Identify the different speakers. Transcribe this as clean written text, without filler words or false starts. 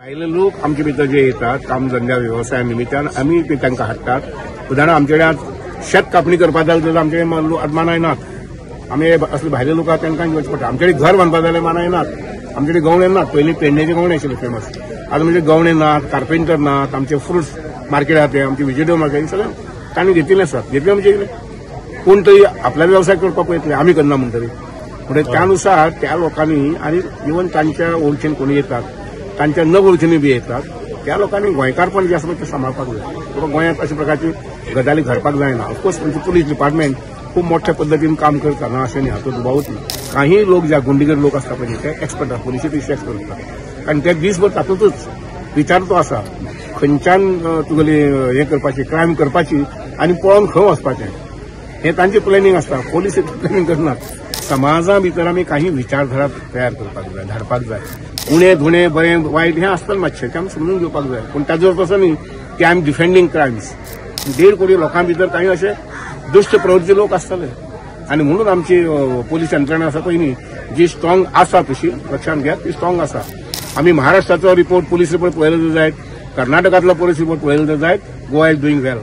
Speaker 1: भायले लोक आमचे भितर जे येतात कामधंद्या व्यवसाया निमित्तान आमी तांकां हाडटात. उदाहरण आमचे कडेन शेत कापणी करपाक जाय जाल्यार आमचे मानाय नात. आमी असले भायले लोक तांकां घेवचे पडटा. आमचे कडेन घर बांदपाक जाल्यार मानाय नात. आमचे कडेन गवणे नात. पयलीं पेडणेचे गवणे आशिल्ले फेमस. आतां म्हणजे गवणे नात, कार्पेंटर नात. आमचे फ्रुट्स मार्केट आहा ते आमचे व्हेजिटेबल मार्केट सगळें तांणी घेतिल्लें आसात. घेतलें म्हणजे कितें कोण तरी आपल्याला व्यवसाय करपाक पळयतले आमी करना म्हणटरी. म्हणजे त्यानुसार त्या लोकांनी आणि इव्हन तांच्या ओळखीन कोणी येतात तांच्या न ओळखीने बी येतात त्या लोकांनी गोंयकारपण जे आसा ते सांबाळपाक जाय. किंवा गोंयांत अशा प्रकारची गजाली घडपाक जायना. ऑफकोर्स म्हणजे पुलीस डिपार्टमेंट खूप मोठ्या पद्धतीने काम करता ना अशें न्ही, हातूंत दुबावूच न्ही. काही लोक जे गुंडीगर लोक आसता पळय ते एक्सपर्ट आसा, पुलिशे एक्सपर्ट करतात. कारण ते दिसभर तातूंतच विचार तो आसा खंयच्यान तुगेली हें करपाची क्रायम करपाची आनी पळोवन खंय वचपाचें हें तांचें प्लॅनिंग आसता. पुलीस प्लॅनिंग करनात. समाजा भितर आमी काही विचारधारा तयार करपाक जाय, धाडपाक जाय. उणे धुणे बरें वायट हें आसता मातशें तें आमी समजून घेवपाक जाय. पूण ताजो तसो न्ही की आय एम डिफेंडिंग क्रायम्स. 1.5 कोटी लोकां भितर काही असे दुश्ट प्रवृत्ती लोक आसतले आनी म्हणून आमची पोलीस यंत्रणा आसा पळय न्ही जी स्ट्रॉंग आसा तशी लक्षांत घेयात ती स्ट्रॉंग आसा. आमी महाराष्ट्राचो रिपोर्ट पुलीस रिपोर्ट पळयलो जायत, कर्नाटकांतलो पुलीस रिपोर्ट पळयलो जायत. Goa is doing well.